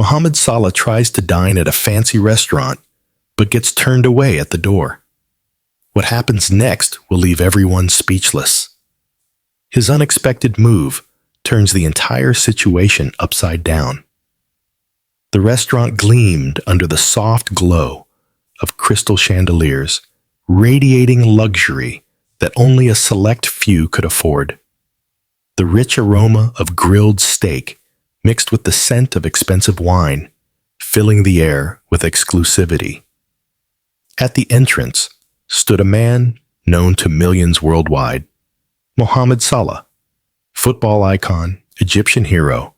Mohamed Salah tries to dine at a fancy restaurant, but gets turned away at the door. What happens next will leave everyone speechless. His unexpected move turns the entire situation upside down. The restaurant gleamed under the soft glow of crystal chandeliers, radiating luxury that only a select few could afford. The rich aroma of grilled steak mixed with the scent of expensive wine, filling the air with exclusivity. At the entrance stood a man known to millions worldwide, Mohamed Salah, football icon, Egyptian hero,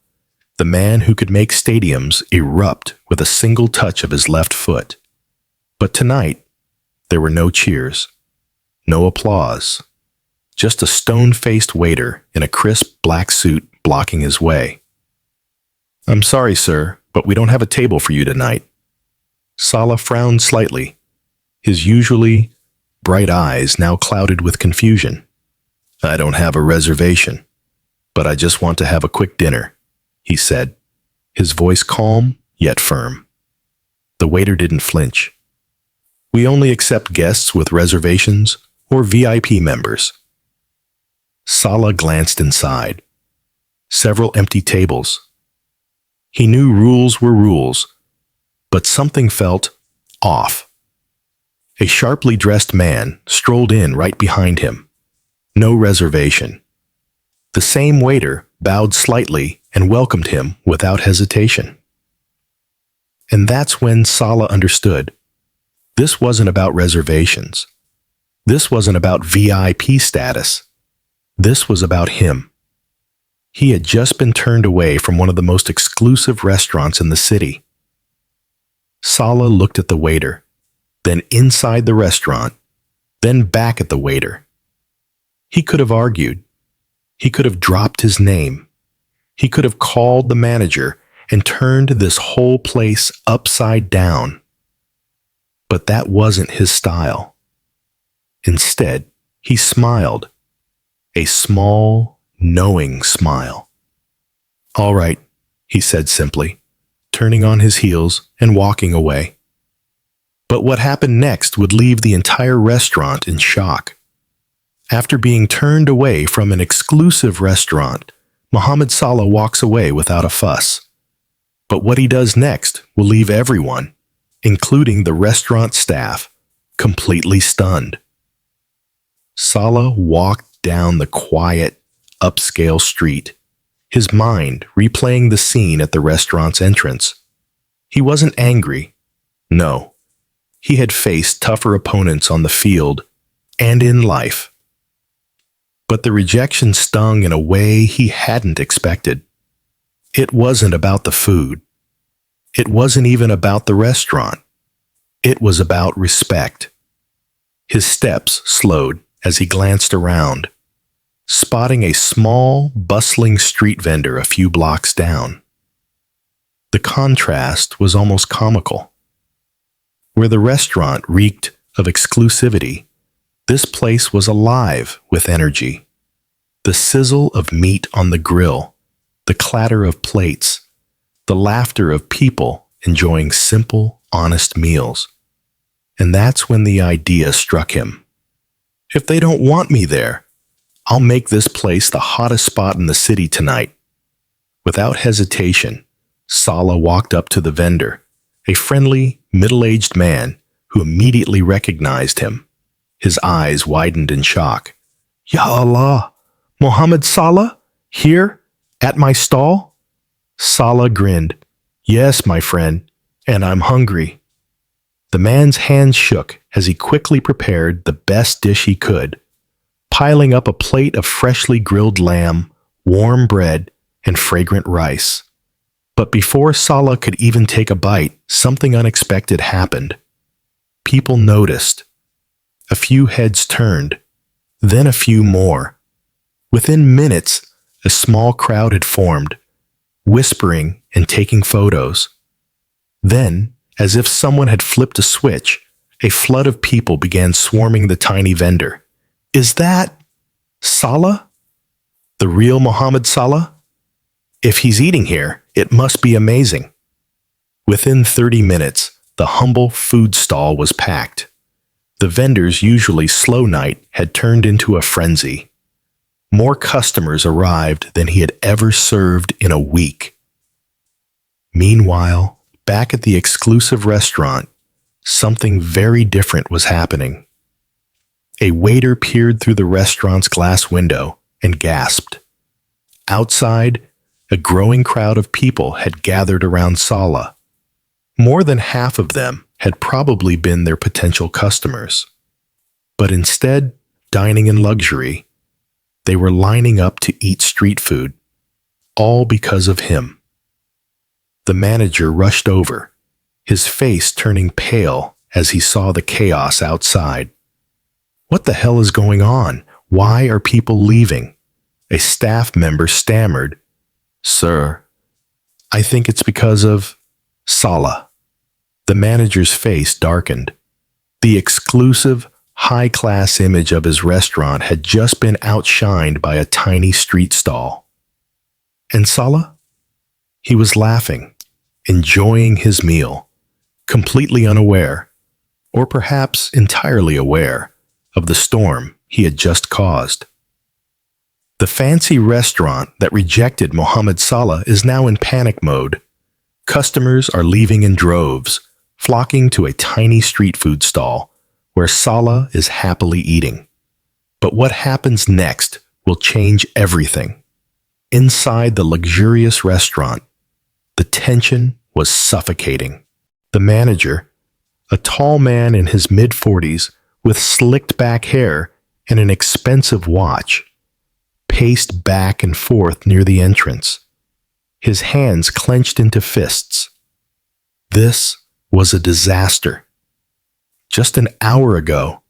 the man who could make stadiums erupt with a single touch of his left foot. But tonight, there were no cheers, no applause, just a stone-faced waiter in a crisp black suit blocking his way. "I'm sorry, sir, but we don't have a table for you tonight." Salah frowned slightly, his usually bright eyes now clouded with confusion. "I don't have a reservation, but I just want to have a quick dinner," he said, his voice calm yet firm. The waiter didn't flinch. "We only accept guests with reservations or VIP members." Salah glanced inside. Several empty tables. He knew rules were rules, but something felt off. A sharply dressed man strolled in right behind him. No reservation. The same waiter bowed slightly and welcomed him without hesitation. And that's when Salah understood. This wasn't about reservations. This wasn't about VIP status. This was about him. He had just been turned away from one of the most exclusive restaurants in the city. Salah looked at the waiter, then inside the restaurant, then back at the waiter. He could have argued. He could have dropped his name. He could have called the manager and turned this whole place upside down. But that wasn't his style. Instead, he smiled. A small, knowing smile. "All right," he said simply, turning on his heels and walking away. But what happened next would leave the entire restaurant in shock. After being turned away from an exclusive restaurant, Mohamed Salah walks away without a fuss. But what he does next will leave everyone, including the restaurant staff, completely stunned. Salah walked down the quiet, upscale street, his mind replaying the scene at the restaurant's entrance. He wasn't angry. No. He had faced tougher opponents on the field and in life. But the rejection stung in a way he hadn't expected. It wasn't about the food. It wasn't even about the restaurant. It was about respect. His steps slowed as he glanced around, spotting a small, bustling street vendor a few blocks down. The contrast was almost comical. Where the restaurant reeked of exclusivity, this place was alive with energy. The sizzle of meat on the grill, the clatter of plates, the laughter of people enjoying simple, honest meals. And that's when the idea struck him. If they don't want me there, I'll make this place the hottest spot in the city tonight. Without hesitation, Salah walked up to the vendor, a friendly, middle-aged man who immediately recognized him. His eyes widened in shock. "Ya Allah! Mohamed Salah? Here? At my stall?" Salah grinned. "Yes, my friend, and I'm hungry." The man's hands shook as he quickly prepared the best dish he could, piling up a plate of freshly grilled lamb, warm bread, and fragrant rice. But before Salah could even take a bite, something unexpected happened. People noticed. A few heads turned, then a few more. Within minutes, a small crowd had formed, whispering and taking photos. Then, as if someone had flipped a switch, a flood of people began swarming the tiny vendor. "Is that Salah? The real Mohamed Salah? If he's eating here, it must be amazing." Within 30 minutes, the humble food stall was packed. The vendor's usually slow night had turned into a frenzy. More customers arrived than he had ever served in a week. Meanwhile, back at the exclusive restaurant, something very different was happening. A waiter peered through the restaurant's glass window and gasped. Outside, a growing crowd of people had gathered around Salah. More than half of them had probably been their potential customers. But instead, dining in luxury, they were lining up to eat street food, all because of him. The manager rushed over, his face turning pale as he saw the chaos outside. What the hell is going on? Why are people leaving? A staff member stammered, "Sir, I think it's because of Salah." The manager's face darkened. The exclusive, high-class image of his restaurant had just been outshined by a tiny street stall. And Salah? He was laughing, enjoying his meal, completely unaware, or perhaps entirely aware, of the storm he had just caused. The fancy restaurant that rejected Mohamed Salah is now in panic mode. Customers are leaving in droves, flocking to a tiny street food stall where Salah is happily eating. But what happens next will change everything. Inside the luxurious restaurant, the tension was suffocating. The manager, a tall man in his mid-40s with slicked back hair and an expensive watch, paced back and forth near the entrance, his hands clenched into fists. This was a disaster. Just an hour ago,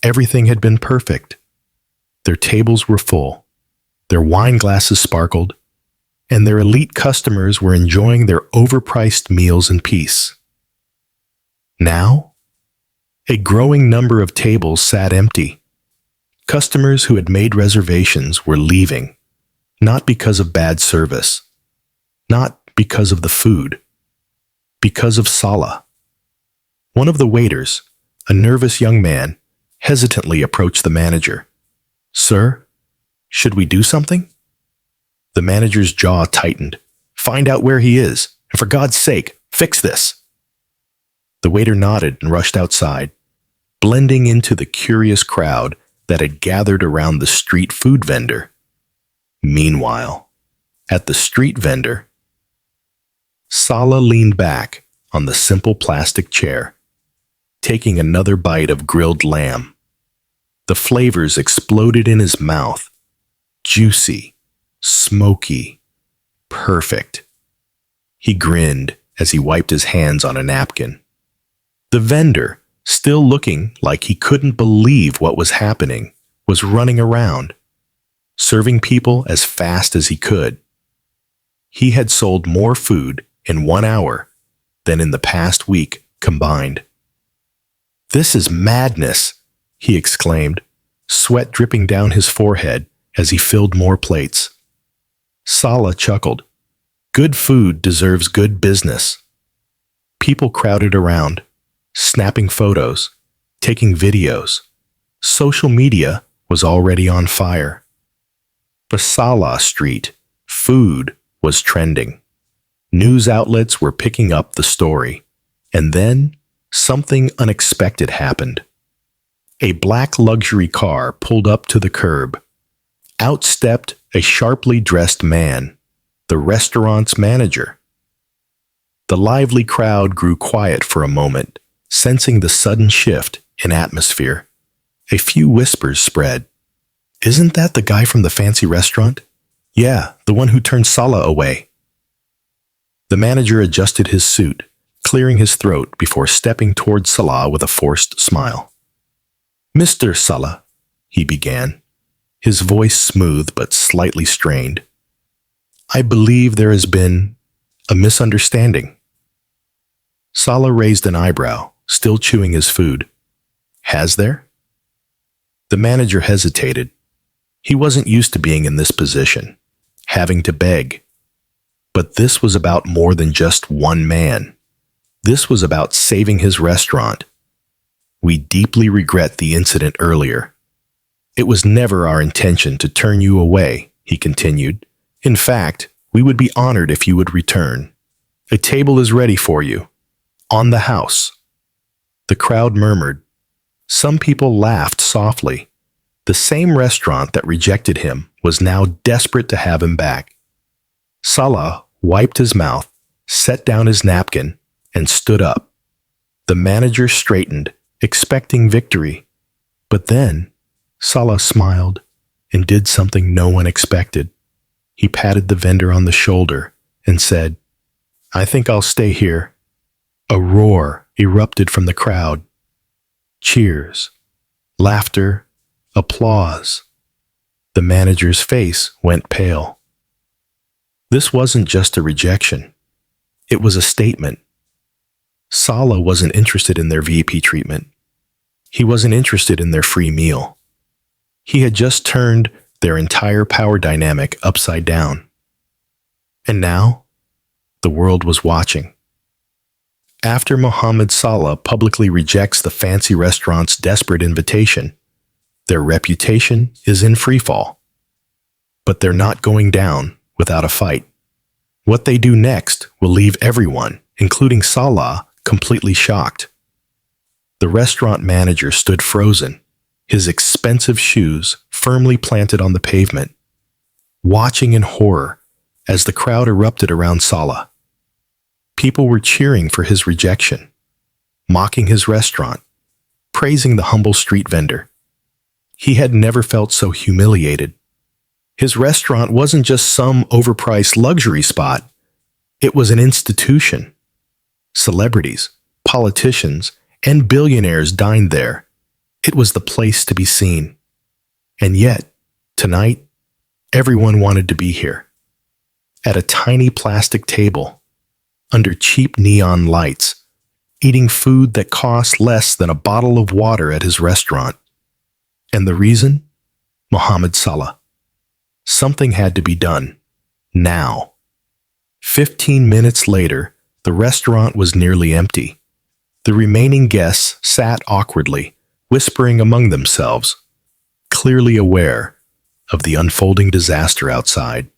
everything had been perfect. Their tables were full, their wine glasses sparkled, and their elite customers were enjoying their overpriced meals in peace. Now, a growing number of tables sat empty. Customers who had made reservations were leaving, not because of bad service, not because of the food, because of Salah. One of the waiters, a nervous young man, hesitantly approached the manager. "Sir, should we do something?" The manager's jaw tightened. "Find out where he is, and for God's sake, fix this." The waiter nodded and rushed outside, blending into the curious crowd that had gathered around the street food vendor. Meanwhile, at the street vendor, Salah leaned back on the simple plastic chair, taking another bite of grilled lamb. The flavors exploded in his mouth. Juicy, smoky, perfect. He grinned as he wiped his hands on a napkin. The vendor, still looking like he couldn't believe what was happening, was running around, serving people as fast as he could. He had sold more food in 1 hour than in the past week combined. "This is madness," he exclaimed, sweat dripping down his forehead as he filled more plates. Salah chuckled. Good food deserves good business. People crowded around, snapping photos, taking videos. Social media was already on fire. For Salah Street, food was trending. News outlets were picking up the story. And then something unexpected happened. A black luxury car pulled up to the curb. Out stepped a sharply dressed man, the restaurant's manager. The lively crowd grew quiet for a moment, sensing the sudden shift in atmosphere. A few whispers spread. "Isn't that the guy from the fancy restaurant?" "Yeah, the one who turned Salah away." The manager adjusted his suit, clearing his throat before stepping toward Salah with a forced smile. "Mr. Salah," he began, his voice smooth but slightly strained. "I believe there has been a misunderstanding." Salah raised an eyebrow, still chewing his food. "Has there?" The manager hesitated. He wasn't used to being in this position, having to beg. But this was about more than just one man. This was about saving his restaurant. We deeply regret the incident earlier. It was never our intention to turn you away, he continued. In fact, we would be honored if you would return. A table is ready for you. On the house. The crowd murmured. Some people laughed softly. The same restaurant that rejected him was now desperate to have him back. Salah wiped his mouth, set down his napkin, and stood up. The manager straightened, expecting victory. But then, Salah smiled and did something no one expected. He patted the vendor on the shoulder and said, "I think I'll stay here." A roar erupted from the crowd. Cheers, laughter, applause. The manager's face went pale. This wasn't just a rejection. It was a statement. Salah wasn't interested in their VIP treatment. He wasn't interested in their free meal. He had just turned their entire power dynamic upside down. And now, the world was watching. After Mohamed Salah publicly rejects the fancy restaurant's desperate invitation, their reputation is in freefall. But they're not going down without a fight. What they do next will leave everyone, including Salah, completely shocked. The restaurant manager stood frozen, his expensive shoes firmly planted on the pavement, watching in horror as the crowd erupted around Salah. People were cheering for his rejection, mocking his restaurant, praising the humble street vendor. He had never felt so humiliated. His restaurant wasn't just some overpriced luxury spot. It was an institution. Celebrities, politicians, and billionaires dined there. It was the place to be seen. And yet, tonight, everyone wanted to be here. At a tiny plastic table, under cheap neon lights, eating food that cost less than a bottle of water at his restaurant. And the reason? Mohamed Salah. Something had to be done. Now. 15 minutes later, the restaurant was nearly empty. The remaining guests sat awkwardly, whispering among themselves, clearly aware of the unfolding disaster outside.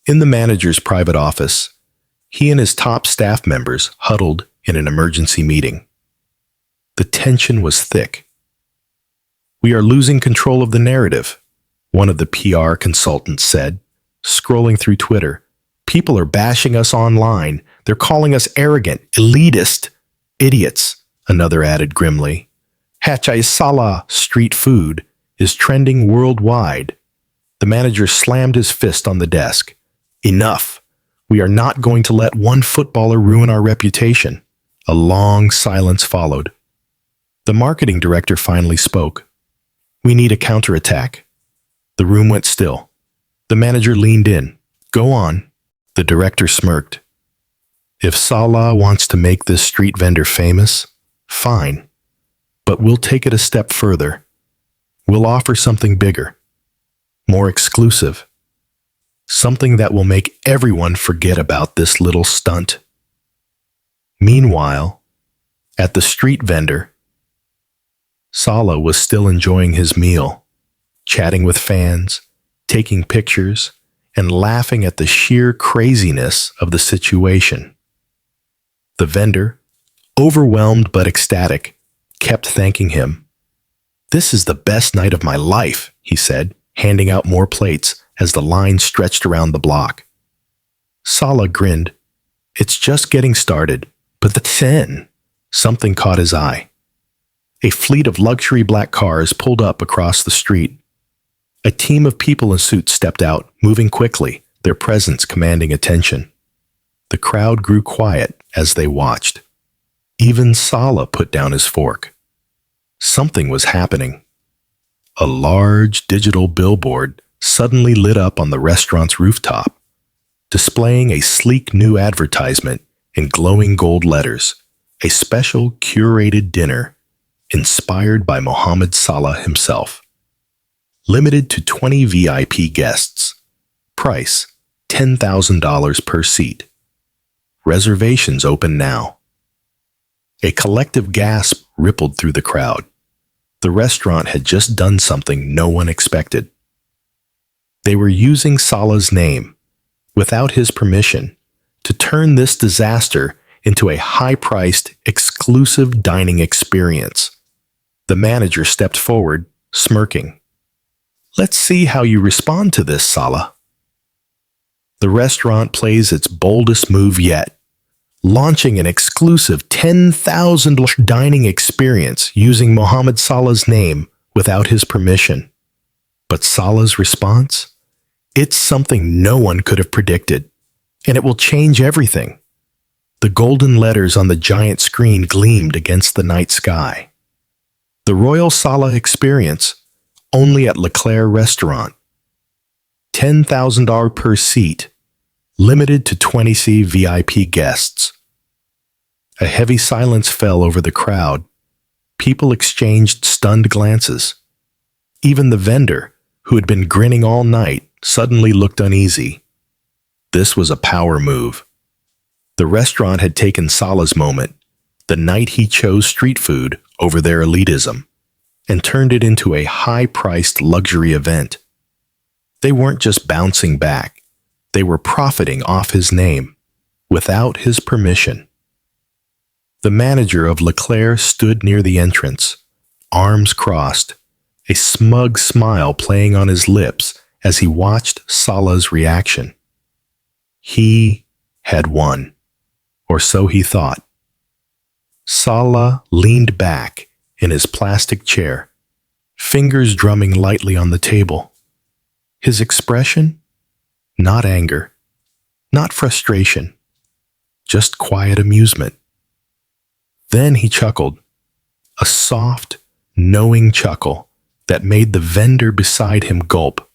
In the manager's private office, he and his top staff members huddled in an emergency meeting. The tension was thick. "We are losing control of the narrative," one of the PR consultants said, scrolling through Twitter. "People are bashing us online. They're calling us arrogant, elitist, idiots," another added grimly. "Ht-Salah street food is trending worldwide." The manager slammed his fist on the desk. "Enough. We are not going to let one footballer ruin our reputation." A long silence followed. The marketing director finally spoke. "We need a counterattack." The room went still. The manager leaned in. "Go on." The director smirked. "If Salah wants to make this street vendor famous, fine. But we'll take it a step further. We'll offer something bigger, more exclusive. Something that will make everyone forget about this little stunt." Meanwhile, at the street vendor, Salah was still enjoying his meal, chatting with fans, taking pictures, and laughing at the sheer craziness of the situation. The vendor, overwhelmed but ecstatic, kept thanking him. "This is the best night of my life," he said, handing out more plates as the line stretched around the block. Salah grinned. "It's just getting started, but then something caught his eye. A fleet of luxury black cars pulled up across the street. A team of people in suits stepped out, moving quickly, their presence commanding attention. The crowd grew quiet as they watched. Even Salah put down his fork. Something was happening. A large digital billboard suddenly lit up on the restaurant's rooftop, displaying a sleek new advertisement in glowing gold letters, a special curated dinner inspired by Mohamed Salah himself. Limited to 20 VIP guests. Price, $10,000 per seat. Reservations open now. A collective gasp rippled through the crowd. The restaurant had just done something no one expected. They were using Salah's name, without his permission, to turn this disaster into a high-priced, exclusive dining experience. The manager stepped forward, smirking. "Let's see how you respond to this, Salah." The restaurant plays its boldest move yet, launching an exclusive $10,000 dining experience using Mohamed Salah's name without his permission. But Salah's response? It's something no one could have predicted, and it will change everything. The golden letters on the giant screen gleamed against the night sky. The Royal Salah Experience, only at Leclerc Restaurant. $10,000 per seat, limited to 20C VIP guests. A heavy silence fell over the crowd. People exchanged stunned glances. Even the vendor, who had been grinning all night, suddenly looked uneasy. This was a power move. The restaurant had taken Salah's moment, the night he chose street food over their elitism, and turned it into a high-priced luxury event. They weren't just bouncing back. They were profiting off his name, without his permission. The manager of Leclerc stood near the entrance, arms crossed, a smug smile playing on his lips as he watched Salah's reaction. He had won, or so he thought. Salah leaned back in his plastic chair, fingers drumming lightly on the table. His expression? Not anger, not frustration, just quiet amusement. Then he chuckled, a soft, knowing chuckle that made the vendor beside him gulp.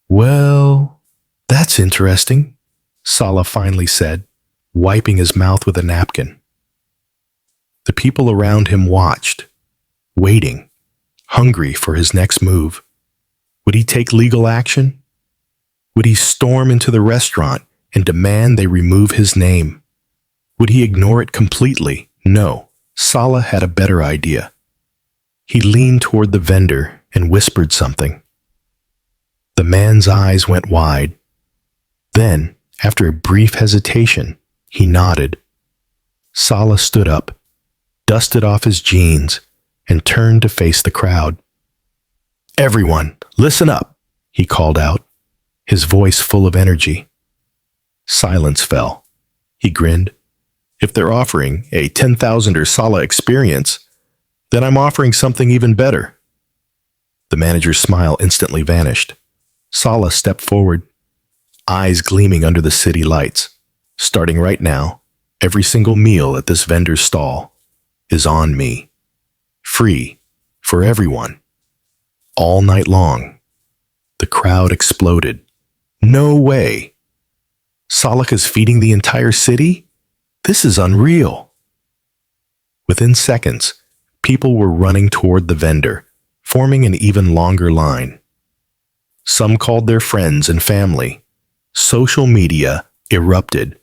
"Well, that's interesting," Salah finally said, wiping his mouth with a napkin. The people around him watched, waiting, hungry for his next move. Would he take legal action? Would he storm into the restaurant and demand they remove his name? Would he ignore it completely? No, Salah had a better idea. He leaned toward the vendor and whispered something. The man's eyes went wide. Then, after a brief hesitation, he nodded. Salah stood up, dusted off his jeans, and turned to face the crowd. "Everyone, listen up," he called out, his voice full of energy. Silence fell. He grinned. "If they're offering a $10,000 Salah experience, then I'm offering something even better." The manager's smile instantly vanished. Salah stepped forward, eyes gleaming under the city lights. "Starting right now, every single meal at this vendor's stall is on me. Free for everyone. All night long." The crowd exploded. "No way! Salah is feeding the entire city? This is unreal." Within seconds, people were running toward the vendor, forming an even longer line. Some called their friends and family. Social media erupted.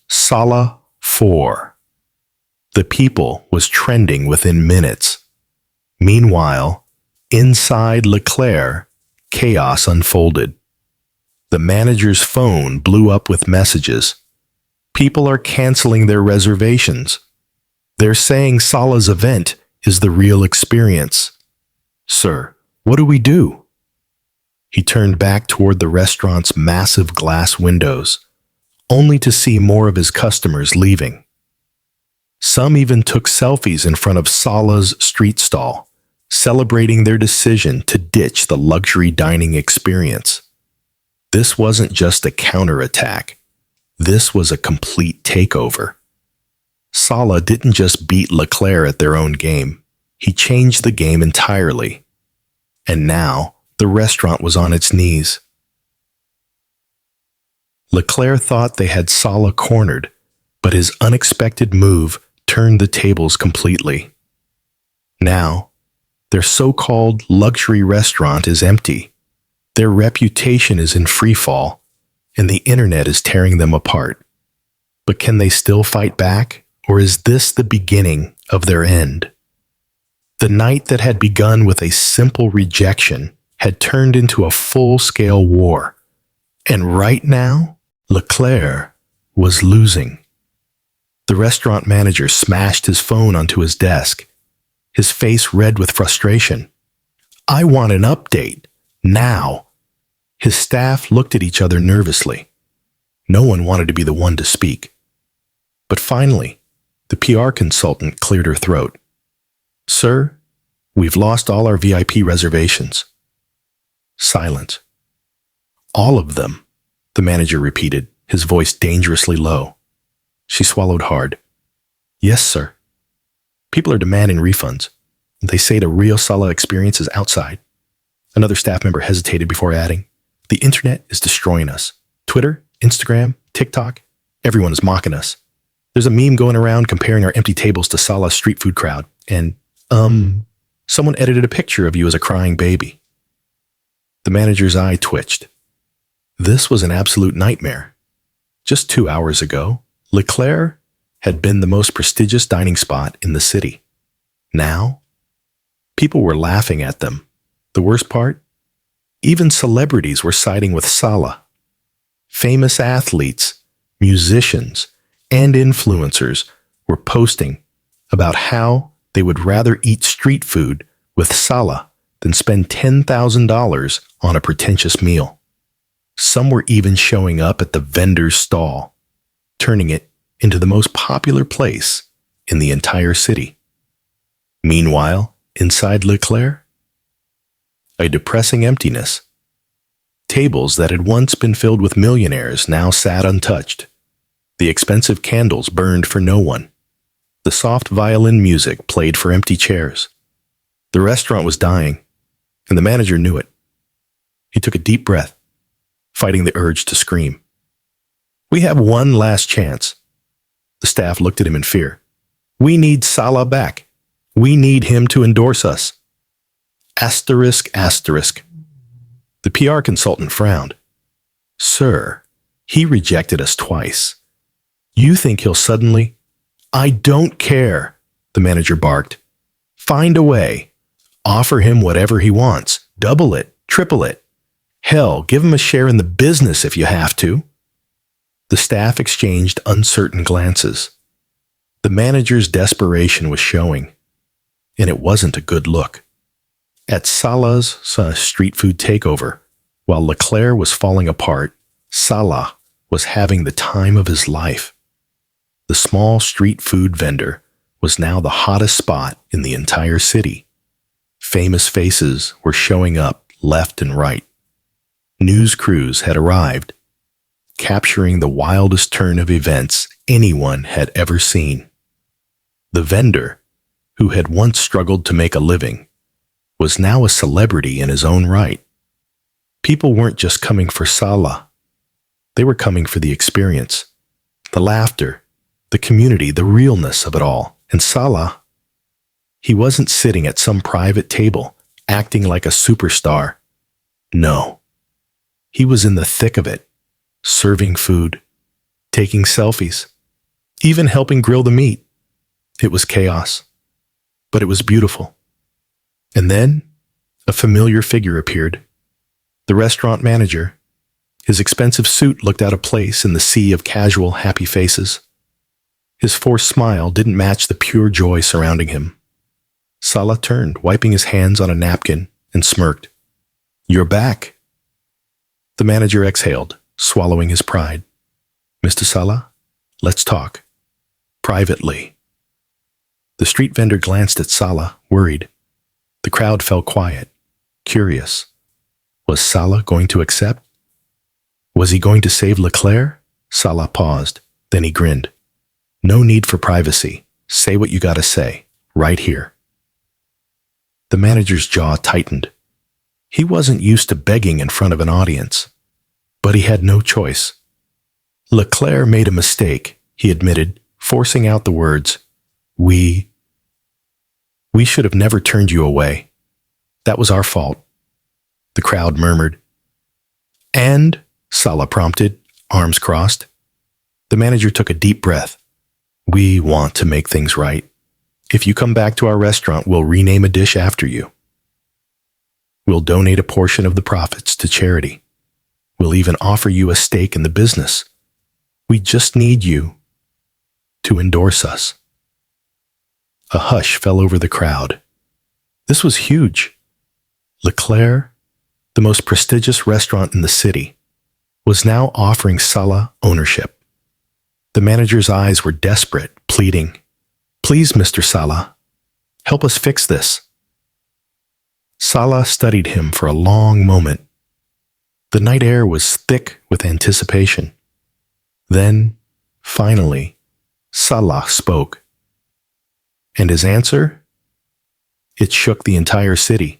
#Salah4. The people was trending within minutes. Meanwhile, inside Leclerc, chaos unfolded. The manager's phone blew up with messages. People are canceling their reservations. They're saying Salah's event is the real experience. "Sir, what do we do?" He turned back toward the restaurant's massive glass windows, only to see more of his customers leaving. Some even took selfies in front of Salah's street stall, celebrating their decision to ditch the luxury dining experience. This wasn't just a counterattack. This was a complete takeover. Salah didn't just beat Leclerc at their own game. He changed the game entirely. And now, the restaurant was on its knees. Leclerc thought they had Salah cornered, but his unexpected move turned the tables completely. Now, their so-called luxury restaurant is empty. Their reputation is in free fall, and the internet is tearing them apart. But can they still fight back, or is this the beginning of their end? The night that had begun with a simple rejection had turned into a full-scale war. And right now, Leclerc was losing. The restaurant manager smashed his phone onto his desk, his face red with frustration. "I want an update, now." His staff looked at each other nervously. No one wanted to be the one to speak. But finally, the PR consultant cleared her throat. "Sir, we've lost all our VIP reservations." Silence. "All of them," the manager repeated, his voice dangerously low. She swallowed hard. "Yes, sir. People are demanding refunds. They say the real Salah experience is outside." Another staff member hesitated before adding, "The internet is destroying us. Twitter, Instagram, TikTok, everyone is mocking us. There's a meme going around comparing our empty tables to Salah's street food crowd, and, someone edited a picture of you as a crying baby." The manager's eye twitched. This was an absolute nightmare. Just 2 hours ago, Leclerc had been the most prestigious dining spot in the city. Now, people were laughing at them. The worst part? Even celebrities were siding with Salah. Famous athletes, musicians, and influencers were posting about how they would rather eat street food with Salah than spend $10,000 on a pretentious meal. Some were even showing up at the vendor's stall, turning it into the most popular place in the entire city. Meanwhile, inside Leclerc, a depressing emptiness. Tables that had once been filled with millionaires now sat untouched. The expensive candles burned for no one. The soft violin music played for empty chairs. The restaurant was dying, and the manager knew it. He took a deep breath, fighting the urge to scream. "We have one last chance." The staff looked at him in fear. "We need Salah back. We need him to endorse us." Asterisk, asterisk. The PR consultant frowned. "Sir, he rejected us twice. You think he'll suddenly—" "I don't care," the manager barked. "Find a way. Offer him whatever he wants. Double it, triple it. Hell, give him a share in the business if you have to." The staff exchanged uncertain glances. The manager's desperation was showing, and it wasn't a good look. At Salah's street food takeover, while Leclerc was falling apart, Salah was having the time of his life. The small street food vendor was now the hottest spot in the entire city. Famous faces were showing up left and right. News crews had arrived, capturing the wildest turn of events anyone had ever seen. The vendor, who had once struggled to make a living, was now a celebrity in his own right. People weren't just coming for Salah. They were coming for the experience, the laughter, the community, the realness of it all. And Salah, he wasn't sitting at some private table, acting like a superstar. No, he was in the thick of it, serving food, taking selfies, even helping grill the meat. It was chaos, but it was beautiful. And then a familiar figure appeared. The restaurant manager. His expensive suit looked out of place in the sea of casual, happy faces. His forced smile didn't match the pure joy surrounding him. Salah turned, wiping his hands on a napkin, and smirked. "You're back." The manager exhaled, swallowing his pride. "Mr. Salah, let's talk. Privately." The street vendor glanced at Salah, worried. The crowd fell quiet, curious. Was Salah going to accept? Was he going to save Leclerc? Salah paused, then he grinned. "No need for privacy. Say what you gotta say, right here." The manager's jaw tightened. He wasn't used to begging in front of an audience, but he had no choice. Leclerc made a mistake, he admitted, forcing out the words, We should have never turned you away. That was our fault." The crowd murmured. "And," Salah prompted, arms crossed. The manager took a deep breath. We want to make things right. If you come back to our restaurant, we'll rename a dish after you. We'll donate a portion of the profits to charity. We'll even offer you a stake in the business. We just need you to endorse us. A hush fell over the crowd. This was huge. Leclerc, the most prestigious restaurant in the city, was now offering Salah ownership. The manager's eyes were desperate, pleading, "Please, Mr. Salah, help us fix this." Salah studied him for a long moment. The night air was thick with anticipation. Then, finally, Salah spoke. And his answer? It shook the entire city.